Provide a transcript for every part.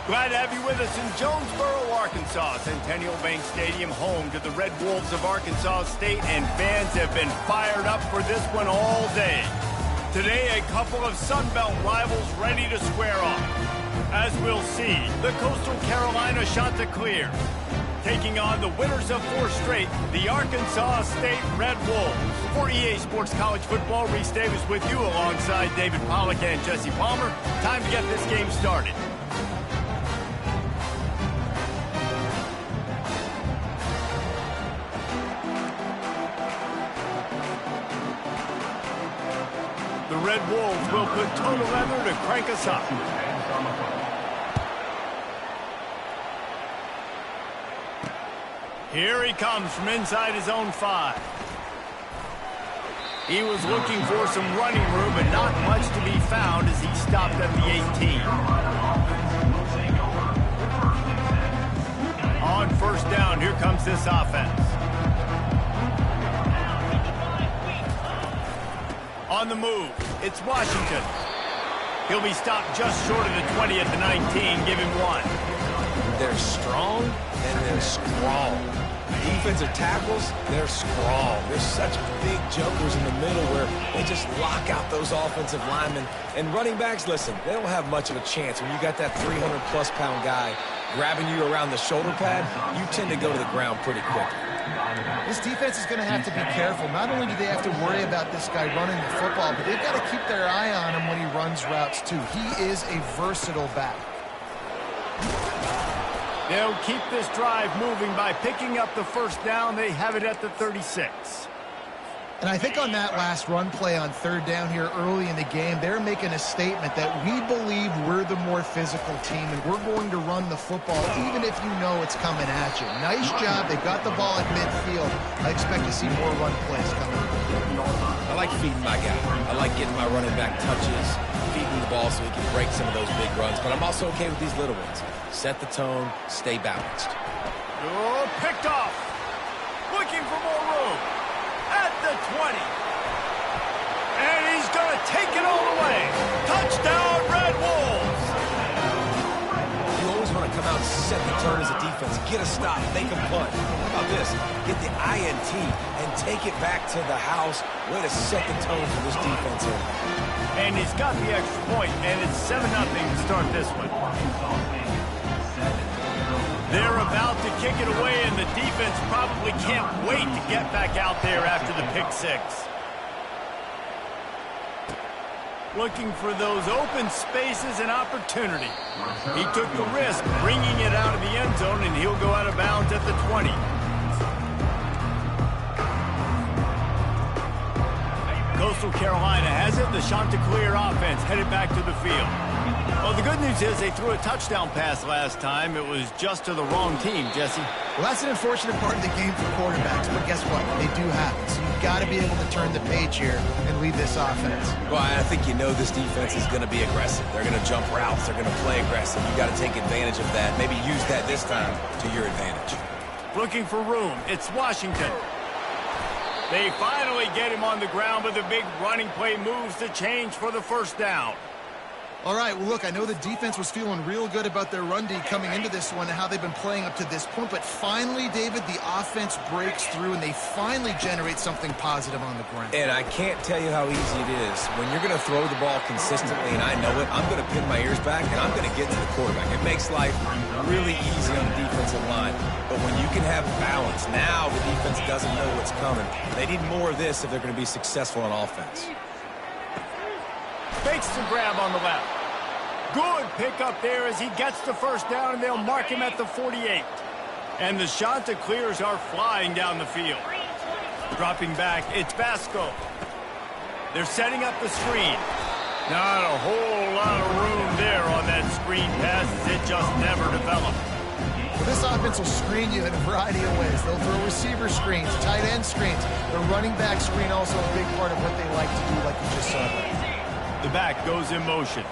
Glad to have you with us in Jonesboro, Arkansas. Centennial Bank Stadium, home to the Red Wolves of Arkansas State, and fans have been fired up for this one all day. Today, a couple of Sun Belt rivals ready to square off. As we'll see, the Coastal Carolina Chanticleer taking on the winners of 4 straight, the Arkansas State Red Wolves. For EA Sports College Football, Reese Davis with you alongside David Pollack and Jesse Palmer. Time to get this game started. The Red Wolves will put total leather to crank us up. Here he comes from inside his own 5. He was looking for some running room, but not much to be found as he stopped at the 18. On first down, here comes this offense. On the move, it's Washington. He'll be stopped just short of the 20 at the 19. Give him 1. They're strong and they're strong. Defensive tackles, they're strong. There's such big jokers in the middle where they just lock out those offensive linemen. And running backs, listen, they don't have much of a chance. When you got that 300-plus pound guy grabbing you around the shoulder pad, you tend to go to the ground pretty quickly. This defense is going to have to be careful. Not only do they have to worry about this guy running the football, but they've got to keep their eye on him when he runs routes, too. He is a versatile back. They'll keep this drive moving by picking up the first down. They have it at the 36. And I think on that last run play on third down here early in the game, they're making a statement that we believe we're the more physical team and we're going to run the football even if you know it's coming at you. Nice job. They got the ball at midfield. I expect to see more run plays coming. I like feeding my guy. I like getting my running back touches, feeding the ball so he can break some of those big runs. But I'm also okay with these little ones. Set the tone, stay balanced. Oh, picked off. Looking for more room. At the 20. And he's going to take it all the way. Touchdown, Red Wolves. You always want to come out and set the turn as a defense. Get a stop, make a punt. How about this? Get the INT and take it back to the house. Way to set the tone for this defense here. And he's got the extra point, and it's 7-0 to start this one. They're about to kick it away, and the defense probably can't wait to get back out there after the pick 6. Looking for those open spaces and opportunity. He took the risk, bringing it out of the end zone, and he'll go out of bounds at the 20. Coastal Carolina has it. The Chanticleer offense headed back to the field. Well, the good news is they threw a touchdown pass last time. It was just to the wrong team, Jesse. Well, that's an unfortunate part of the game for quarterbacks, but guess what? They do happen. So you've got to be able to turn the page here and lead this offense. Well, I think you know this defense is going to be aggressive. They're going to jump routes. They're going to play aggressive. You got to take advantage of that. Maybe use that this time to your advantage. Looking for room. It's Washington. They finally get him on the ground, but the big running play moves the change for the first down. All right, well, look, I know the defense was feeling real good about their run D coming into this one and how they've been playing up to this point, but finally, David, the offense breaks through and they finally generate something positive on the ground. And I can't tell you how easy it is. When you're going to throw the ball consistently, and I know it, I'm going to pin my ears back and I'm going to get to the quarterback. It makes life really easy on the defensive line. But when you can have balance, now the defense doesn't know what's coming. They need more of this if they're going to be successful on offense. Fakes the grab on the left. Good pick up there as he gets the first down, and they'll mark him at the 48. And the Chanticleers are flying down the field. Dropping back, it's Vasco. They're setting up the screen. Not a whole lot of room there on that screen pass as it just never developed. Well, this offense will screen you in a variety of ways. They'll throw receiver screens, tight end screens. The running back screen also a big part of what they like to do, like you just saw there. The back goes in motion.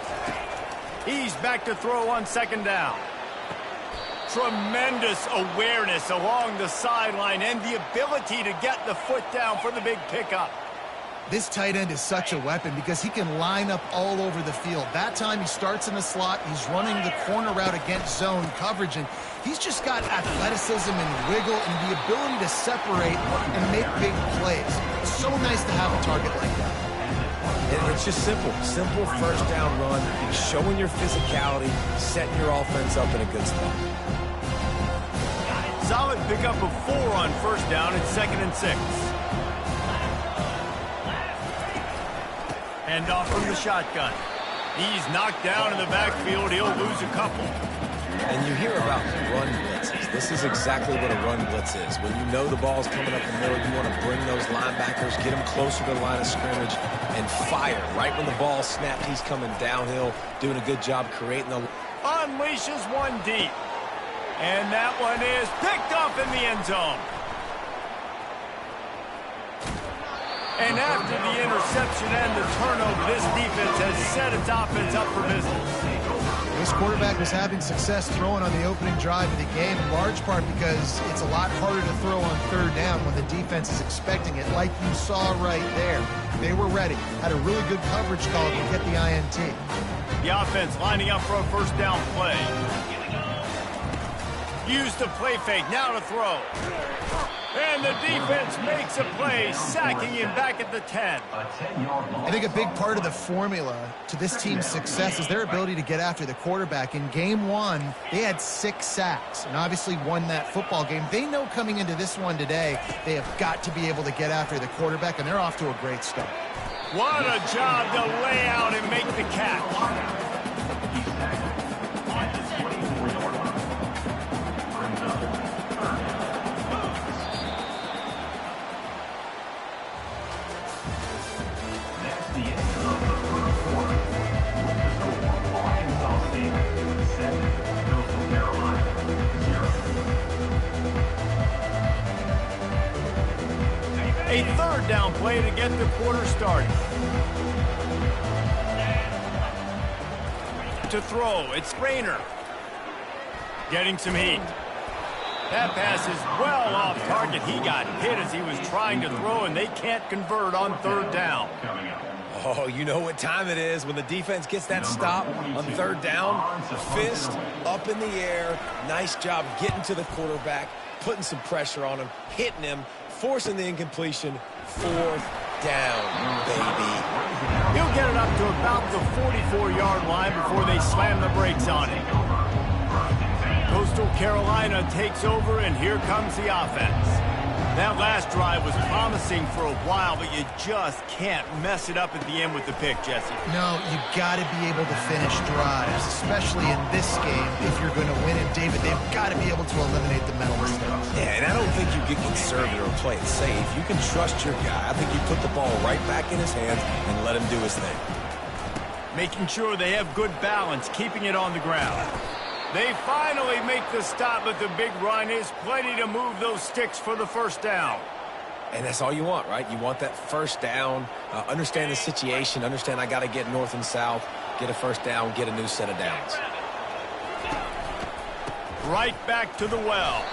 He's back to throw on second down. Tremendous awareness along the sideline and the ability to get the foot down for the big pickup. This tight end is such a weapon because he can line up all over the field. That time he starts in the slot. He's running the corner route against zone coverage, and he's just got athleticism and wiggle and the ability to separate and make big plays. It's so nice to have a target like that. And it's just simple first down run, showing your physicality, setting your offense up in a good spot. Solid pickup of 4 on first down. It's 2nd and 6. Hand off from the shotgun. He's knocked down in the backfield. He'll lose a couple. And you hear about run blitzes. This is exactly what a run blitz is. When you know the ball's coming up the middle, you want to bring those linebackers, get them closer to the line of scrimmage, and fire. Right when the ball snapped, he's coming downhill, doing a good job creating the... Unleashes one deep. And that one is picked up in the end zone. And after the interception and the turnover, this defense has set its offense up for business. This quarterback was having success throwing on the opening drive of the game, in large part because it's a lot harder to throw on third down when the defense is expecting it, like you saw right there. They were ready, had a really good coverage call to get the INT. The offense lining up for a first down play. Used the play fake, now to throw. And the defense makes a play, sacking him back at the 10. I think a big part of the formula to this team's success is their ability to get after the quarterback. In game 1, they had 6 sacks and obviously won that football game. They know coming into this one today, they have got to be able to get after the quarterback, and they're off to a great start. What a job to lay out and make the catch. A third down play to get the quarter started. To throw, it's Rayner. Getting some heat. That pass is well off target. He got hit as he was trying to throw, and they can't convert on third down. Oh, you know what time it is when the defense gets that stop on third down. Fist up in the air. Nice job getting to the quarterback, putting some pressure on him, hitting him, forcing the incompletion. Fourth down, baby. He'll get it up to about the 44-yard line before they slam the brakes on it. Coastal Carolina takes over, and here comes the offense. That last drive was promising for a while, but you just can't mess it up at the end with the pick, Jesse. No, you got to be able to finish drives, especially in this game. If you're going to win it, David, they've got to be able to eliminate the mental mistakes. Yeah, and I don't think you get conservative or play it safe. You can trust your guy. I think you put the ball right back in his hands and let him do his thing. Making sure they have good balance, keeping it on the ground. They finally make the stop, but the big run is plenty to move those sticks for the first down. And that's all you want, right? You want that first down, understand the situation, understand I got to get north and south, get a first down, get a new set of downs. Right back to the well.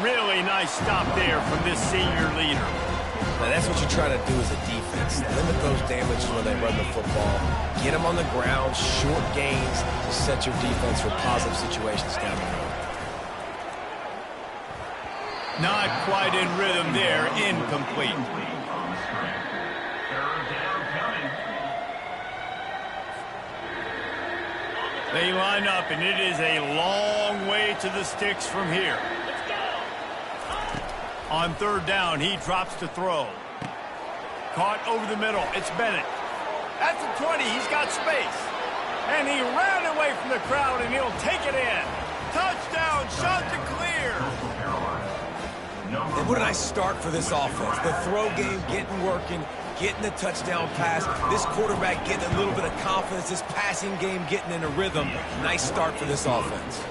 Really nice stop there from this senior leader. Now that's what you try to do as a defense. Limit those damages when they run the football. Get them on the ground, short gains to set your defense for positive situations down the road. Not quite in rhythm there, incomplete. They line up, and it is a long way to the sticks from here. On third down, he drops to throw. Caught over the middle. It's Bennett. At the 20, he's got space. And he ran away from the crowd, and he'll take it in. Touchdown, shot to clear. And what a nice start for this offense. The throw game getting working, getting the touchdown pass. This quarterback getting a little bit of confidence. This passing game getting in a rhythm. Nice start for this offense.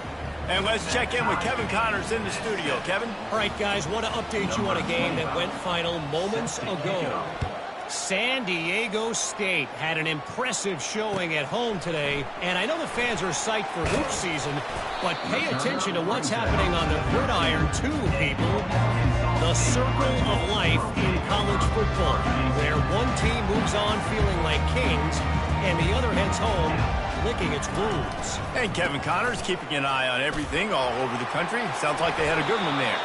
And let's check in with Kevin Connors in the studio. Kevin? All right, guys, want to update you on a game that went final moments ago. San Diego State had an impressive showing at home today, and I know the fans are psyched for hoop season, but pay attention to what's happening on the gridiron too, people. The circle of life in college football. They're one team moves on feeling like kings, and the other heads home licking its wounds. And Kevin Connor's keeping an eye on everything all over the country. Sounds like they had a good one there.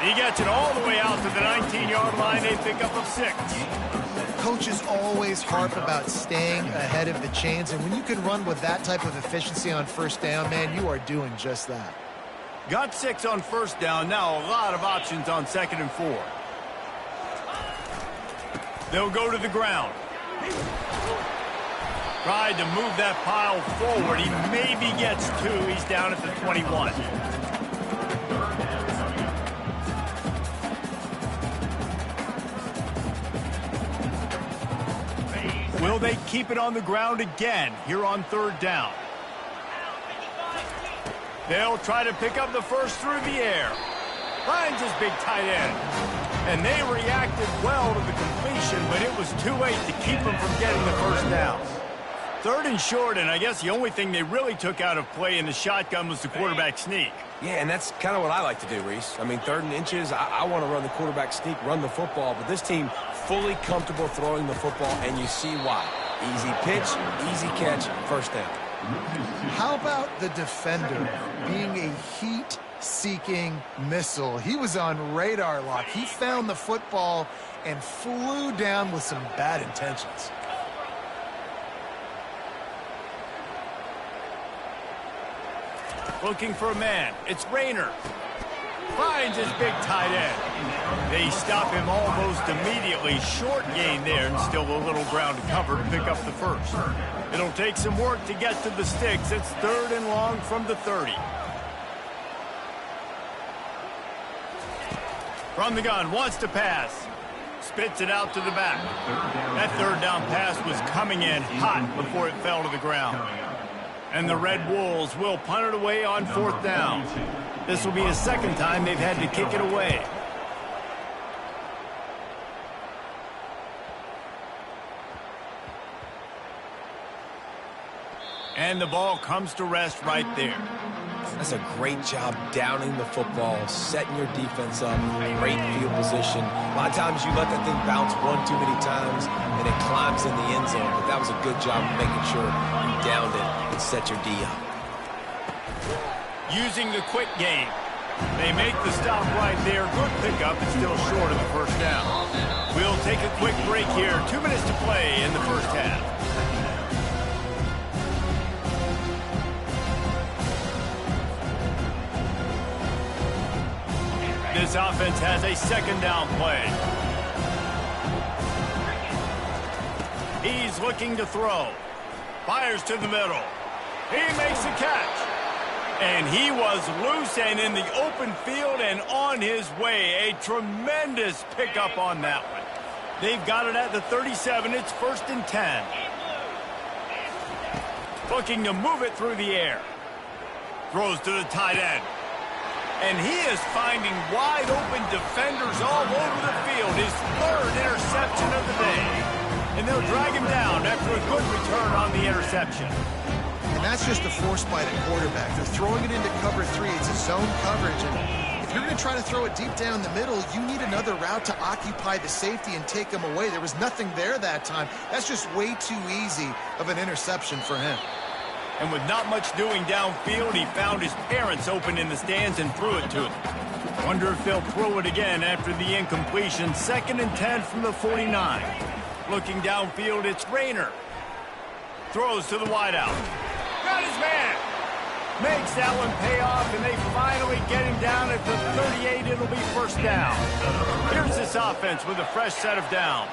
He gets it all the way out to the 19-yard line. They pick up of 6. Coaches always harp about staying ahead of the chains, and when you can run with that type of efficiency on first down, man, you are doing just that. Got 6 on first down. Now a lot of options on 2nd and 4. They'll go to the ground. Tried to move that pile forward. He maybe gets 2. He's down at the 21. Will they keep it on the ground again here on 3rd down? They'll try to pick up the first through the air. Finds his big tight end. And they reacted well to the completion, but it was too late to keep them from getting the first down. 3rd and short, and I guess the only thing they really took out of play in the shotgun was the quarterback sneak. Yeah, and that's kind of what I like to do, Reese. I mean, 3rd and inches, I want to run the quarterback sneak, run the football, but this team fully comfortable throwing the football, and you see why. Easy pitch, easy catch, first down. How about the defender being a heat-seeking missile? He was on radar lock. He found the football and flew down with some bad intentions. Looking for a man. It's Rayner. Finds his big tight end. They stop him almost immediately. Short gain there and still a little ground to cover to pick up the first. It'll take some work to get to the sticks. It's 3rd and long from the 30. From the gun, wants to pass. Spits it out to the back. That 3rd down pass was coming in hot before it fell to the ground. And the Red Wolves will punt it away on 4th down. This will be the 2nd time they've had to kick it away. And the ball comes to rest right there. That's a great job downing the football, setting your defense up, great field position. A lot of times you let that thing bounce one too many times, and it climbs in the end zone. But that was a good job of making sure you downed it and set your D up. Using the quick game. They make the stop right there. Good pickup. It's still short of the first down. We'll take a quick break here. 2 minutes to play in the first half. This offense has a 2nd down play. He's looking to throw. Fires to the middle. He makes the catch. And he was loose and in the open field and on his way. A tremendous pickup on that one. They've got it at the 37. It's 1st and 10. Looking to move it through the air. Throws to the tight end. And he is finding wide open defenders all over the field. His 3rd interception of the day. And they'll drag him down after a good return on the interception. And that's just a force by the quarterback. They're throwing it into cover 3. It's a zone coverage. And if you're going to try to throw it deep down the middle, you need another route to occupy the safety and take him away. There was nothing there that time. That's just way too easy of an interception for him. And with not much doing downfield, he found his parents open in the stands and threw it to them. Wonder if they'll throw it again after the incompletion. 2nd and 10 from the 49. Looking downfield, it's Rayner. Throws to the wideout. Got his man. Makes that one pay off, and they finally get him down at the 38. It'll be 1st down. Here's this offense with a fresh set of downs.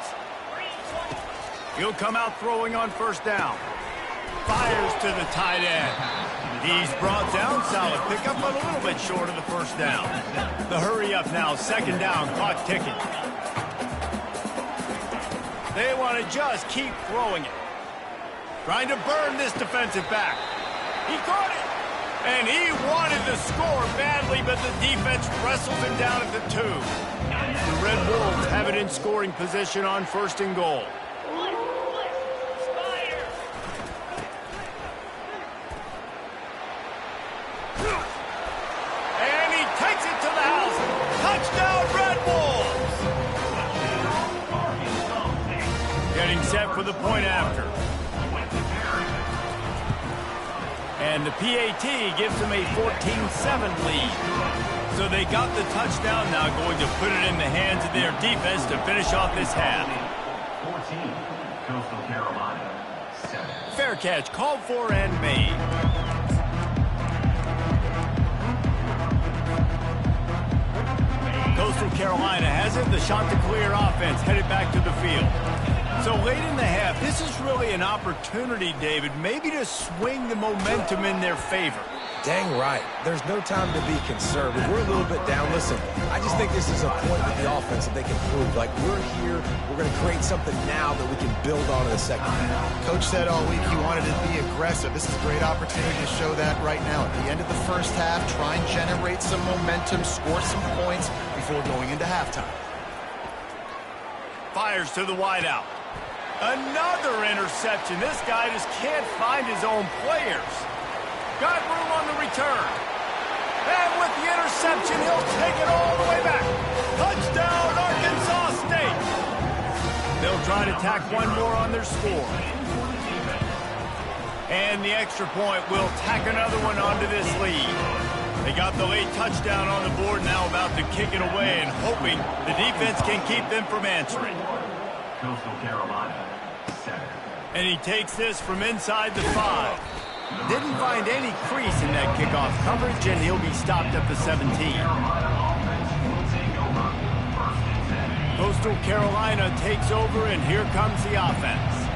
He'll come out throwing on 1st down. Fires to the tight end. He's brought down. Solid pickup, but a little bit short of the 1st down. The hurry up now. 2nd down. Clock ticking. They want to just keep throwing it. Trying to burn this defensive back. He caught it. And he wanted to score badly, but the defense wrestles him down at the 2. The Red Wolves have it in scoring position on 1st and goal. And he takes it to the house. Touchdown, Red Wolves! Getting set for the point after. And the PAT gives them a 14-7 lead. So they got the touchdown, now going to put it in the hands of their defense to finish off this half. 14, Coastal Carolina, 7. Fair catch called for and made. Coastal Carolina has it. The Chanticleer offense headed back to the field. So late in the half, this is really an opportunity, David, maybe to swing the momentum in their favor. Dang right. There's no time to be conservative. We're a little bit down. Listen, I just think this is a point with the offense that they can prove. Like, we're here, we're going to create something now that we can build on in the second half. Coach said all week he wanted to be aggressive. This is a great opportunity to show that right now. At the end of the first half, try and generate some momentum, score some points before going into halftime. Fires to the wideout. Another interception. This guy just can't find his own players. Got room on the return. And with the interception, he'll take it all the way back. Touchdown, Arkansas State. They'll try to tack one more on their score. And the extra point will tack another one onto this lead. They got the late touchdown on the board, now about to kick it away and hoping the defense can keep them from answering. Coastal Carolina, 7. And he takes this from inside the 5. Didn't find any crease in that kickoff coverage, and he'll be stopped at the 17. Coastal Carolina takes over, and here comes the offense.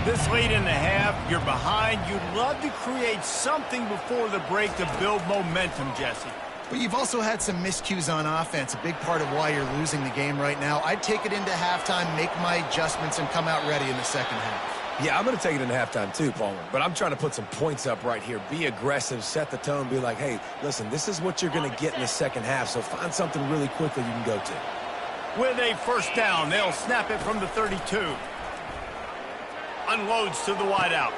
This late in the half, you're behind. You'd love to create something before the break to build momentum, Jesse. But you've also had some miscues on offense, a big part of why you're losing the game right now. I'd take it into halftime, make my adjustments, and come out ready in the second half. Yeah, I'm going to take it into halftime too, Palmer. But I'm trying to put some points up right here. Be aggressive, set the tone, be like, hey, listen, this is what you're going to get in the second half, so find something really quickly you can go to. With a first down, they'll snap it from the 32. Unloads to the wideout.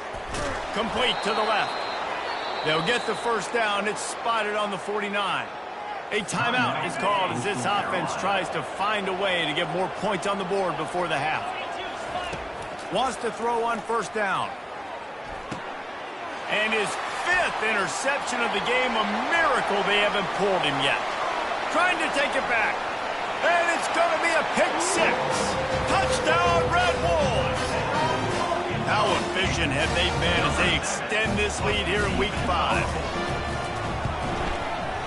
Complete to the left. They'll get the first down. It's spotted on the 49. A timeout is called as this offense tries to find a way to get more points on the board before the half. Wants to throw on first down. And his 5th interception of the game, a miracle they haven't pulled him yet. Trying to take it back. And it's going to be a pick 6. Touchdown, Red Wolves. How efficient have they been as they extend this lead here in Week 5?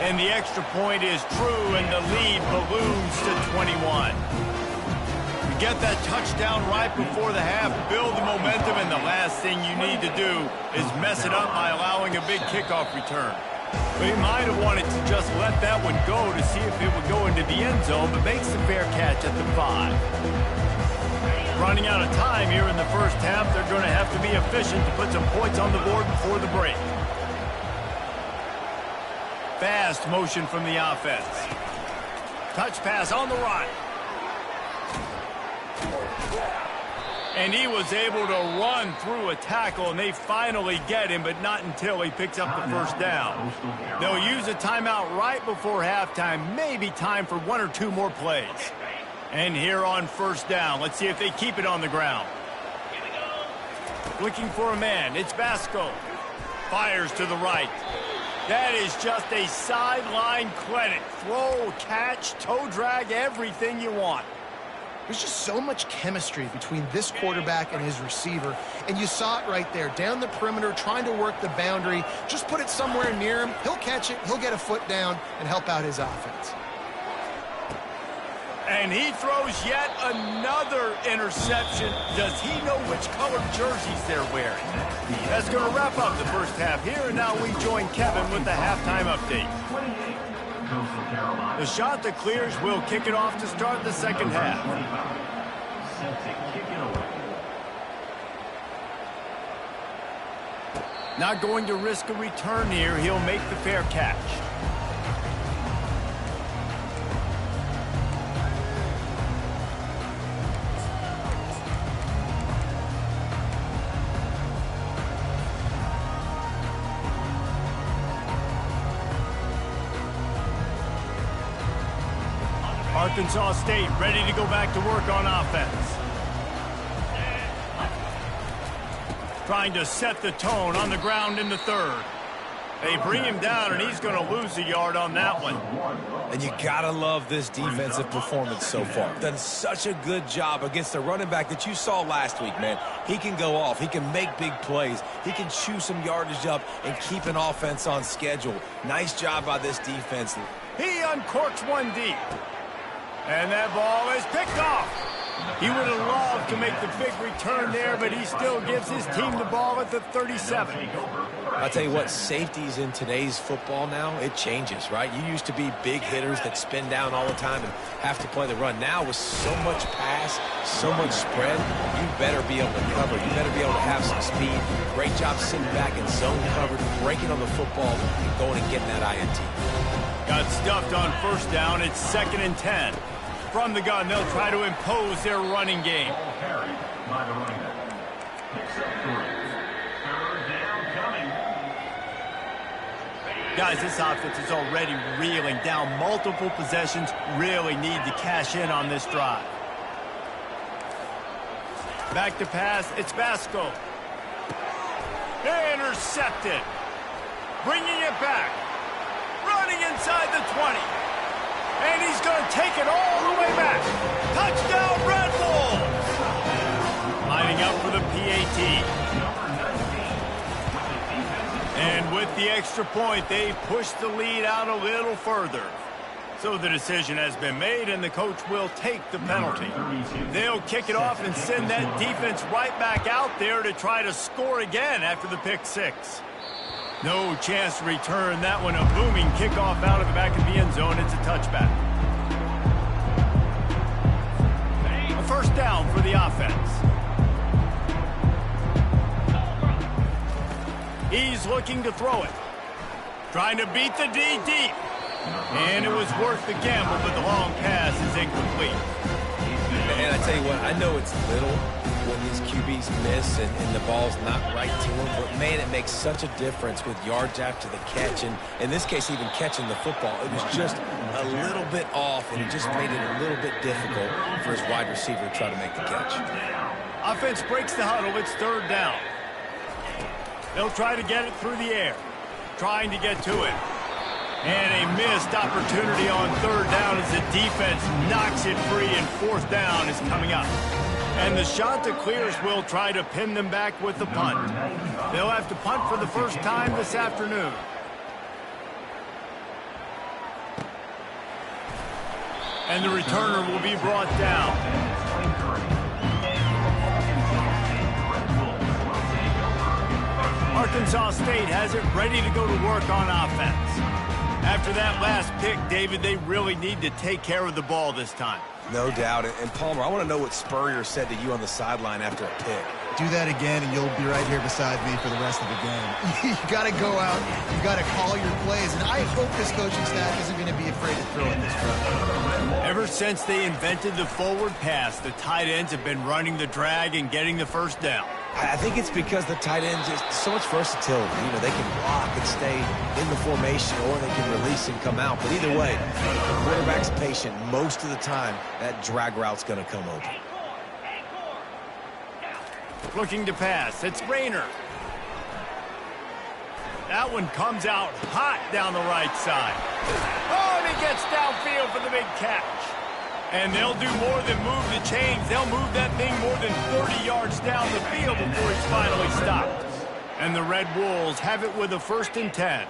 And the extra point is true, and the lead balloons to 21. You get that touchdown right before the half, build the momentum, and the last thing you need to do is mess it up by allowing a big kickoff return. But he might have wanted to just let that one go to see if it would go into the end zone, but makes the fair catch at the 5. Running out of time here in the first half, they're going to have to be efficient to put some points on the board before the break. Fast motion from the offense. Touch pass on the right. And he was able to run through a tackle, and they finally get him, but not until he picks up the first down. They'll use a timeout right before halftime, maybe time for 1 or 2 more plays. And here on first down, let's see if they keep it on the ground. Looking for a man, it's Vasco. Fires to the right. That is just a sideline clinic. Throw, catch, toe drag, everything you want. There's just so much chemistry between this quarterback and his receiver, and you saw it right there, down the perimeter, trying to work the boundary. Just put it somewhere near him. He'll catch it, he'll get a foot down, and help out his offense. And he throws yet another interception. Does he know which colored jerseys they're wearing? That's going to wrap up the first half here, and now we join Kevin with the halftime update. The Chanticleers will kick it off to start the second half. Not going to risk a return here. He'll make the fair catch. Arkansas State ready to go back to work on offense. trying to set the tone on the ground in the third. They bring him down, and he's going to lose a yard on that one. And you got to love this defensive performance so far. Done such a good job against a running back that you saw last week, man. He can go off. He can make big plays. He can chew some yardage up and keep an offense on schedule. Nice job by this defense. He uncorks one deep. And that ball is picked off. He would have loved to make the big return there, but he still gives his team the ball at the 37. I'll tell you what, safeties in today's football now, it changes, right? You used to be big hitters that spin down all the time and have to play the run. Now with so much pass, so much spread, you better be able to cover. You better be able to have some speed. Great job sitting back in zone coverage, breaking on the football, and going and getting that INT. Got stuffed on first down. It's 2nd and 10. From the gun, they'll try to impose their running game. Ball carried by the running back. Picks up 3. 3rd down coming. Guys, this offense is already reeling down multiple possessions. Really need to cash in on this drive. Back to pass. It's Vasco. Intercepted. Bringing it back. Running inside the 20. And he's going to take it all the way back. Touchdown, Red Wolves! Lining up for the PAT. And with the extra point, they push the lead out a little further. So the decision has been made, and the coach will take the penalty. They'll kick it off and send that defense right back out there to try to score again after the pick 6. No chance to return that one. A booming kickoff out of the back of the end zone. It's a touchback. A first down for the offense. He's looking to throw it. Trying to beat the D deep. And it was worth the gamble, but the long pass is incomplete. And I tell you what, I know it's little when these QBs miss and the ball's not right to them, but man, it makes such a difference with yards after the catch, and in this case, even catching the football. It was just a little bit off, and it just made it a little bit difficult for his wide receiver to try to make the catch. Offense breaks the huddle. It's 3rd down. They'll try to get it through the air, trying to get to it. And a missed opportunity on 3rd down as the defense knocks it free, and 4th down is coming up. And the Chanticleers will try to pin them back with the punt. They'll have to punt for the first time this afternoon. And the returner will be brought down. Arkansas State has it ready to go to work on offense. After that last pick, David, they really need to take care of the ball this time. No doubt. And Palmer, I want to know what Spurrier said to you on the sideline after a pick. Do that again, and you'll be right here beside me for the rest of the game. You got to go out. You got to call your plays, and I hope this coaching staff isn't going to be afraid to throw it this round. Ever since they invented the forward pass, the tight ends have been running the drag and getting the first down. I think it's because the tight ends just so much versatility. You know, they can block and stay in the formation, or they can release and come out. But either way, the quarterback's patient most of the time. That drag route's going to come open. Looking to pass. It's Rayner. That one comes out hot down the right side. Oh, and he gets downfield for the big catch. And they'll do more than move the chains. They'll move that thing more than 30 yards down the field before he's finally stopped. And the Red Wolves have it with a 1st and 10.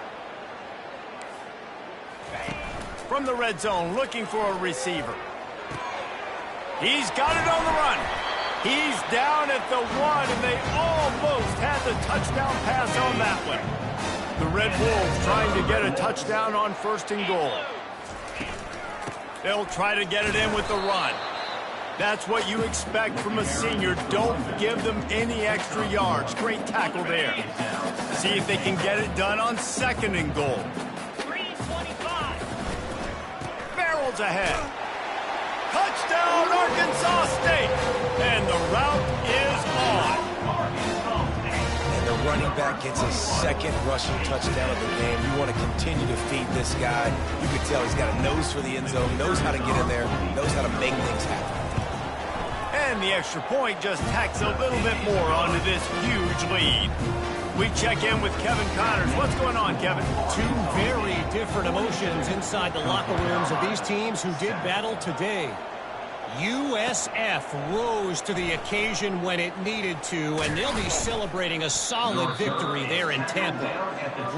From the red zone, looking for a receiver. He's got it on the run. He's down at the 1, and they almost had the touchdown pass on that one. The Red Wolves trying to get a touchdown on 1st and goal. They'll try to get it in with the run. That's what you expect from a senior. Don't give them any extra yards. Great tackle there. See if they can get it done on 2nd and goal. 3:25. Barrels ahead. Touchdown, Arkansas State. And the route is on. And the running back gets a 2nd rushing touchdown of the game. You want to continue to feed this guy. You can tell he's got a nose for the end zone, knows how to get in there, knows how to make things happen. And and the extra point just tacks a little bit more onto this huge lead. We check in with Kevin Connors. What's going on, Kevin? Two very different emotions inside the locker rooms of these teams who did battle today. USF rose to the occasion when it needed to, and they'll be celebrating a solid victory there in Tampa.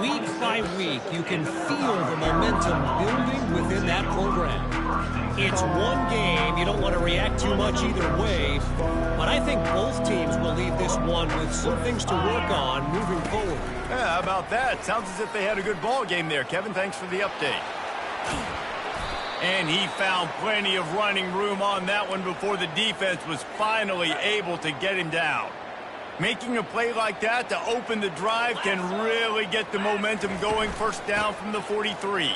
Week by week, you can feel the momentum building within that program. It's one game. You don't want to react too much either way, but I think both teams will leave this one with some things to work on moving forward. Yeah, how about that? Sounds as if they had a good ball game there, Kevin. Thanks for the update. And he found plenty of running room on that one before the defense was finally able to get him down. Making a play like that to open the drive can really get the momentum going. First down from the 43.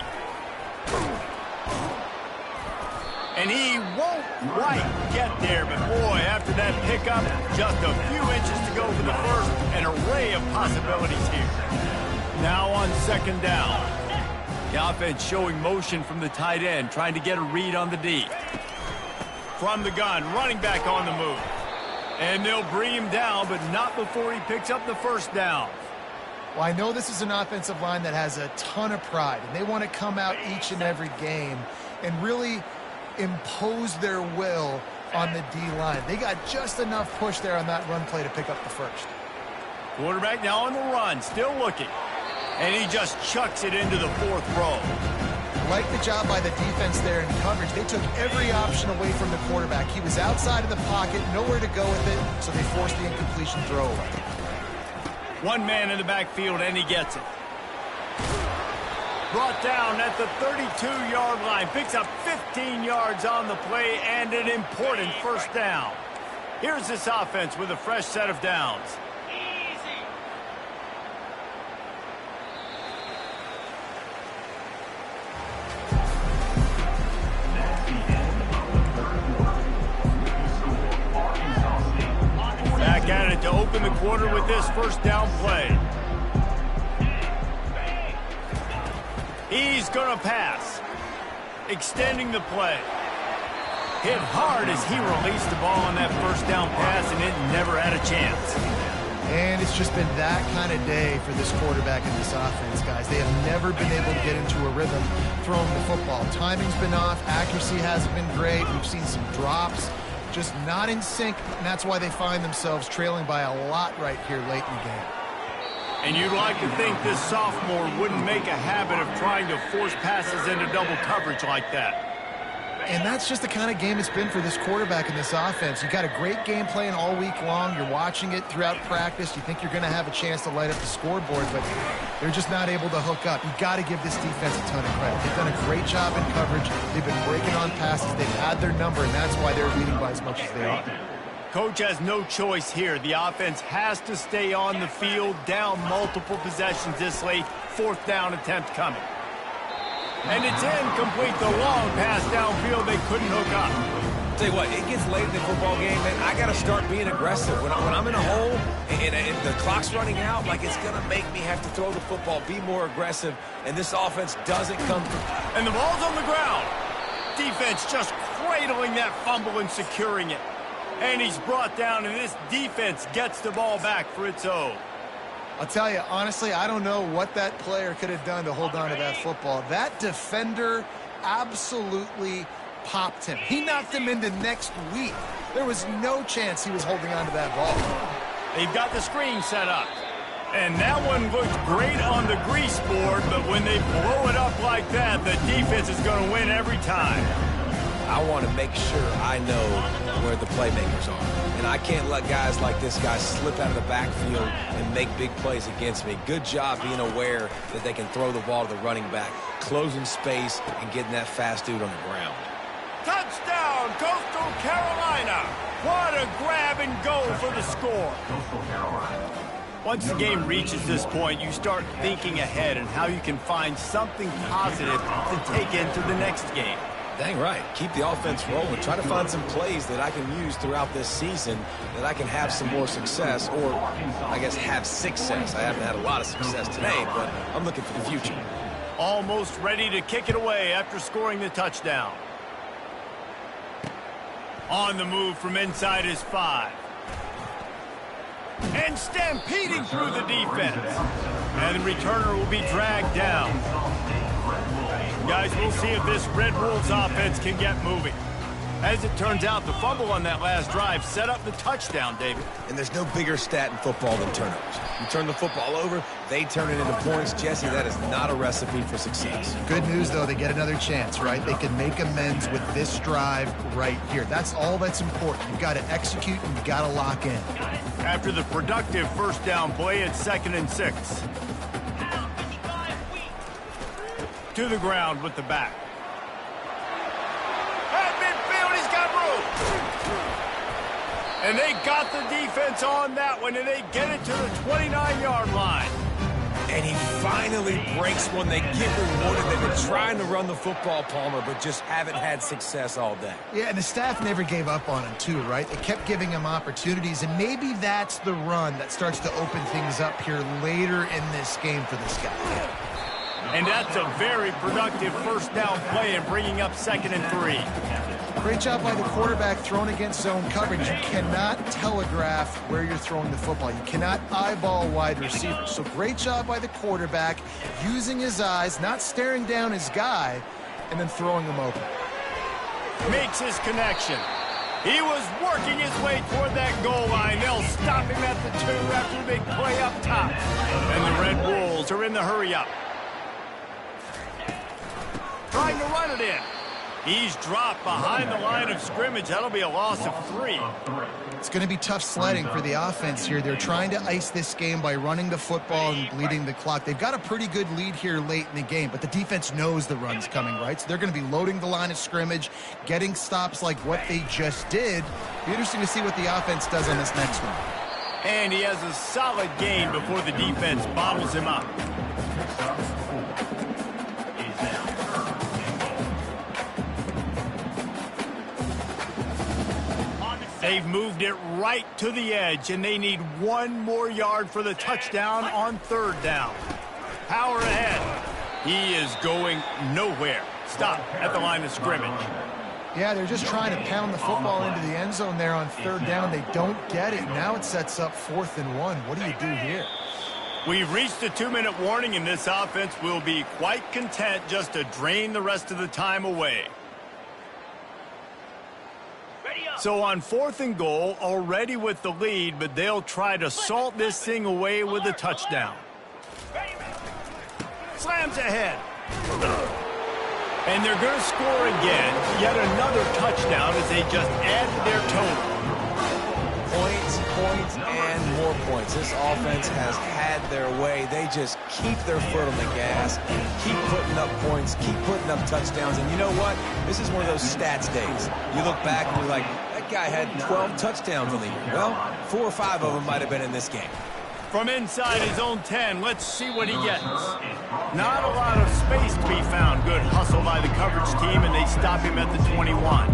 And he won't quite get there, but boy, after that pickup, just a few inches to go for the first. An array of possibilities here. Now on second down. The offense showing motion from the tight end, trying to get a read on the D. From the gun, running back on the move. And they'll bring him down, but not before he picks up the first down. Well, I know this is an offensive line that has a ton of pride, and they want to come out each and every game and really impose their will on the D-line. They got just enough push there on that run play to pick up the first. Quarterback now on the run, still looking. And he just chucks it into the fourth row. Like the job by the defense there in coverage. They took every option away from the quarterback. He was outside of the pocket, nowhere to go with it, so they forced the incompletion throwaway. One man in the backfield, and he gets it. Brought down at the 32-yard line. Picks up 15 yards on the play and an important first down. Here's this offense with a fresh set of downs. Back at it to open the quarter with this first down play. He's going to pass. Extending the play. Hit hard as he released the ball on that first down pass, and it never had a chance. And it's just been that kind of day for this quarterback and this offense, guys. They have never been able to get into a rhythm throwing the football. Timing's been off. Accuracy hasn't been great. We've seen some drops. Just not in sync, and that's why they find themselves trailing by a lot right here late in the game. And you'd like to think this sophomore wouldn't make a habit of trying to force passes into double coverage like that. And that's just the kind of game it's been for this quarterback and this offense. You got a great game plan all week long. You're watching it throughout practice. You think you're going to have a chance to light up the scoreboard, but they're just not able to hook up. You got to give this defense a ton of credit. They've done a great job in coverage. They've been breaking on passes. They've had their number, and that's why they're leading by as much as they are. Coach has no choice here. The offense has to stay on the field, down multiple possessions this late. Fourth down attempt coming. And it's incomplete. The long pass downfield, they couldn't hook up. Tell you what, it gets late in the football game, man. I got to start being aggressive. When I'm in a hole and the clock's running out, like it's going to make me have to throw the football, be more aggressive, and this offense doesn't come through. And the ball's on the ground. Defense just cradling that fumble and securing it. And he's brought down, and this defense gets the ball back for its own. I'll tell you, honestly, I don't know what that player could have done to hold on to that football. That defender absolutely popped him. He knocked him into next week. There was no chance he was holding on to that ball. They've got the screen set up. And that one looked great on the grease board, but when they blow it up like that, the defense is going to win every time. I want to make sure I know where the playmakers are. And I can't let guys like this guy slip out of the backfield and make big plays against me. Good job being aware that they can throw the ball to the running back, closing space, and getting that fast dude on the ground. Touchdown, Coastal Carolina. What a grab and go for the score. Once the game reaches this point, you start thinking ahead and how you can find something positive to take into the next game. Dang right. Keep the offense rolling. Try to find some plays that I can use throughout this season that I can have some more success, or I guess have success. I haven't had a lot of success today, but I'm looking for the future. Almost ready to kick it away after scoring the touchdown. On the move from inside his 5. And stampeding through the defense. And the returner will be dragged down. Guys, we'll see if this Red Wolves offense can get moving. As it turns out, the fumble on that last drive set up the touchdown, David. And there's no bigger stat in football than turnovers. You turn the football over, they turn it into points. Jesse, that is not a recipe for success. Good news, though, they get another chance, right? They can make amends with this drive right here. That's all that's important. You've got to execute and you've got to lock in. After the productive first down play, it's 2nd and 6. To the ground with the back. At midfield, he's got room. And they got the defense on that one, and they get it to the 29-yard line. And he finally breaks one. They get rewarded. They've been trying to run the football, Palmer, but just haven't had success all day. Yeah, and the staff never gave up on him, too, right? They kept giving him opportunities, and maybe that's the run that starts to open things up here later in this game for this guy. And that's a very productive first down play and bringing up 2nd and 3. Great job by the quarterback throwing against zone coverage. You cannot telegraph where you're throwing the football. You cannot eyeball wide receivers. So great job by the quarterback using his eyes, not staring down his guy, and then throwing him open. Makes his connection. He was working his way toward that goal line. They'll stop him at the 2 after the big play up top. And the Red Wolves are in the hurry-up. Trying to run it in. He's dropped behind the line of scrimmage. That'll be a loss of 3. It's going to be tough sledding for the offense here. They're trying to ice this game by running the football and bleeding the clock. They've got a pretty good lead here late in the game, but the defense knows the run's coming, right? So they're going to be loading the line of scrimmage, getting stops like what they just did. Be interesting to see what the offense does on this next one. And he has a solid gain before the defense bottles him up. They've moved it right to the edge, and they need 1 more yard for the touchdown on 3rd down. Power ahead. He is going nowhere. Stop at the line of scrimmage. Yeah, they're just trying to pound the football into the end zone there on 3rd down. They don't get it. Now it sets up 4th and 1. What do you do here? We've reached a 2-minute warning, and this offense will be quite content just to drain the rest of the time away. So on 4th and goal, already with the lead, but they'll try to salt this thing away with a touchdown. Slams ahead. And they're going to score again. Yet another touchdown as they just add to their total. Points, and more points. This offense has had their way. They just keep their foot on the gas, keep putting up points, keep putting up touchdowns. And you know what? This is one of those stats days. You look back and you're like, that guy had 12 touchdowns on the year. Well, 4 or 5 of them might have been in this game. From inside his own 10, let's see what he gets. Not a lot of space to be found. Good hustle by the coverage team, and they stop him at the 21.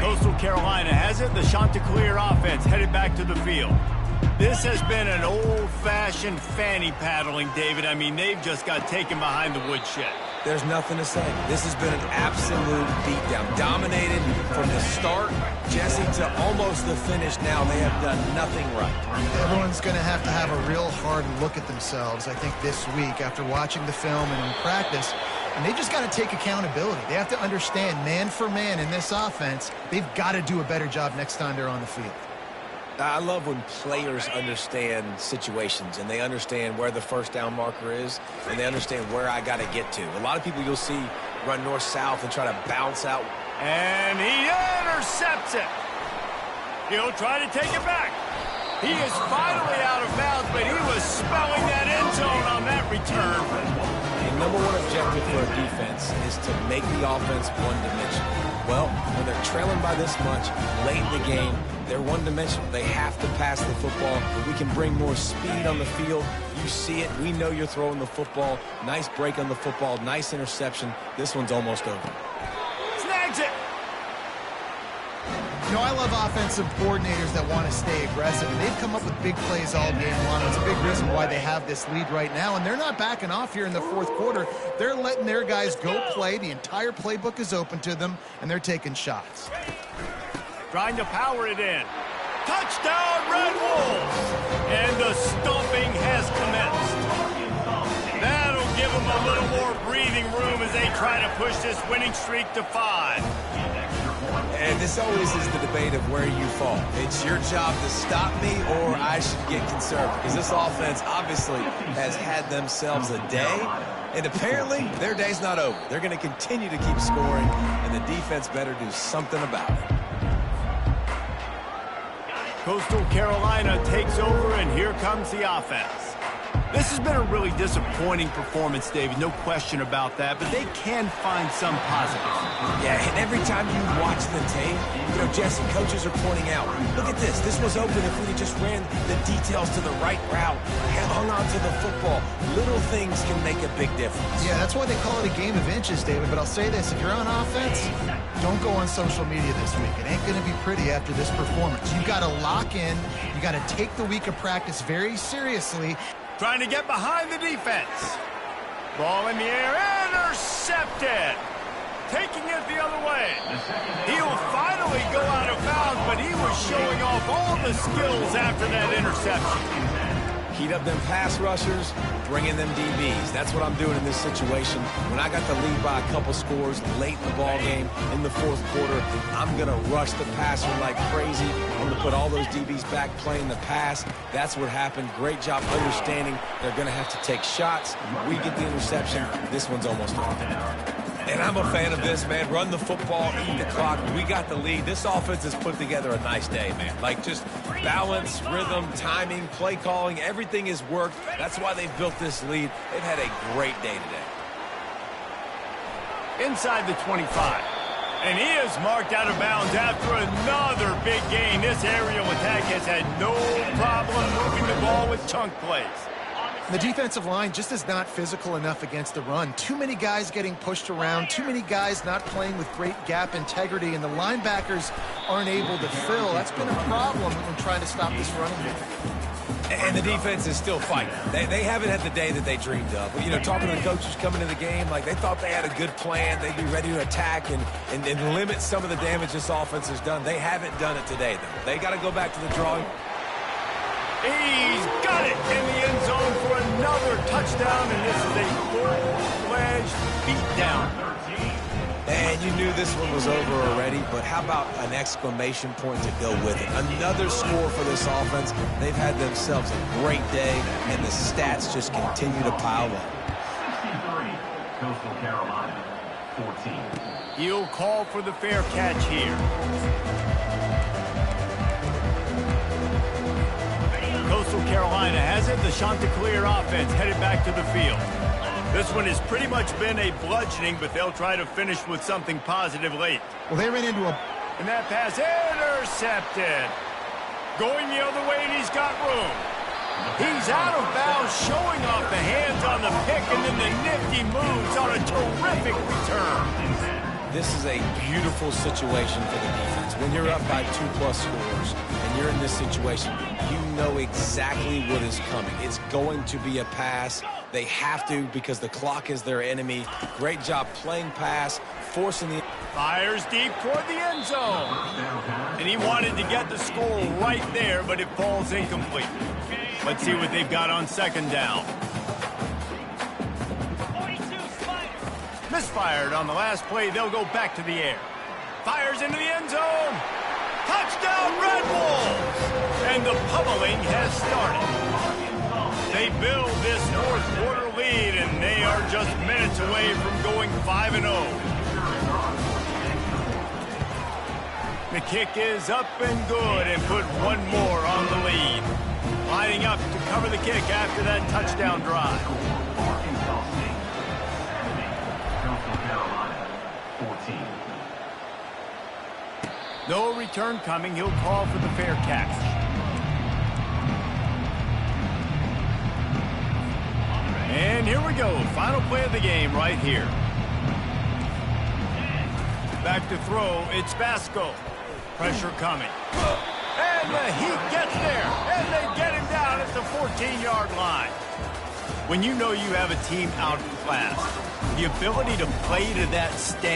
Coastal Carolina has it. The Chanticleer offense headed back to the field. This has been an old-fashioned fanny paddling, David. I mean, they've just got taken behind the woodshed. There's nothing to say. This has been an absolute beatdown. Dominated from the start, Jesse, to almost the finish now. They have done nothing right. Everyone's going to have a real hard look at themselves, I think, this week after watching the film and in practice. And they just got to take accountability. They have to understand, man for man in this offense, they've got to do a better job next time they're on the field. I love when players understand situations and they understand where the first down marker is and they understand where I got to get to. A lot of people you'll see run north-south and try to bounce out. And he intercepts it. He'll try to take it back. He is finally out of bounds, but he was spelling that end zone on that return. The number one objective for a defense is to make the offense one-dimensional. Well, when they're trailing by this much late in the game, they're one-dimensional. They have to pass the football. We can bring more speed on the field. You see it. We know you're throwing the football. Nice break on the football. Nice interception. This one's almost over. Snags it. You know, I love offensive coordinators that want to stay aggressive, and they've come up with big plays all game long. It's a big reason why they have this lead right now, and they're not backing off here in the fourth quarter. They're letting their guys go play. The entire playbook is open to them, and they're taking shots. Trying to power it in. Touchdown, Red Wolves! And the stomping has commenced. That'll give them a little more breathing room as they try to push this winning streak to 5. And this always is the debate of where you fall. It's your job to stop me, or I should get conservative. Because this offense obviously has had themselves a day, and apparently their day's not over. They're going to continue to keep scoring, and the defense better do something about it. Coastal Carolina takes over, and here comes the offense. This has been a really disappointing performance, David, no question about that, but they can find some positives. Yeah, and every time you watch the tape, you know, Jesse, coaches are pointing out, look at this. This was open if we just ran the details to the right route, hung on to the football. Little things can make a big difference. Yeah, that's why they call it a game of inches, David. But I'll say this, if you're on offense, don't go on social media this week. It ain't going to be pretty after this performance. You've got to lock in. You got to take the week of practice very seriously. Trying to get behind the defense. Ball in the air, intercepted. Taking it the other way. He'll finally go out of bounds, but he was showing off all the skills after that interception. Heat up them pass rushers, bring in them DBs. That's what I'm doing in this situation. When I got the lead by a couple scores late in the ball game, in the fourth quarter, I'm going to rush the passer like crazy. I'm going to put all those DBs back playing the pass. That's what happened. Great job understanding they're going to have to take shots. We get the interception. This one's almost over. And I'm a fan of this, man. Run the football, eat the clock. We got the lead. This offense has put together a nice day, man. Like, just balance, rhythm, timing, play calling, everything has worked. That's why they've built this lead. They've had a great day today. Inside the 25. And he is marked out of bounds after another big gain. This aerial attack has had no problem moving the ball with chunk plays. The defensive line just is not physical enough against the run. Too many guys getting pushed around, too many guys not playing with great gap integrity, and the linebackers aren't able to fill. That's been a problem when trying to stop this running game. And the defense is still fighting. They haven't had the day that they dreamed of. You know, talking to the coaches coming to the game, like they thought they had a good plan. They'd be ready to attack and limit some of the damage this offense has done. They haven't done it today, though. They got to go back to the drawing. He's got it in the end zone for another touchdown, and this is a full-fledged beatdown. And you knew this one was over already, but how about an exclamation point to go with it? Another score for this offense. They've had themselves a great day, and the stats just continue to pile up. 63, Coastal Carolina, 14. He'll call for the fair catch here. Coastal Carolina has it. The Chanticleer offense headed back to the field. This one has pretty much been a bludgeoning, but they'll try to finish with something positive late. Well, they ran into a... And that pass intercepted. Going the other way, and he's got room. He's out of bounds, showing off the hands on the pick, and then the nifty moves on a terrific return. This is a beautiful situation for the defense. When you're up by 2+ scores and you're in this situation, you know exactly what is coming. It's going to be a pass. They have to because the clock is their enemy. Great job playing pass, forcing the... Fires deep toward the end zone. And he wanted to get the score right there, but it falls incomplete. Let's see what they've got on second down. Misfired on the last play. They'll go back to the air. Fires into the end zone. Touchdown, Red Wolves! And the pummeling has started. They build this fourth quarter lead, and they are just minutes away from going 5-0. The kick is up and good, and put one more on the lead. Lining up to cover the kick after that touchdown drive. No return coming. He'll call for the fair catch. And here we go. Final play of the game right here. Back to throw. It's Vasco. Pressure coming. And the Heat gets there, and they get him down at the 14-yard line. When you know you have a team outclassed, the ability to play to that standard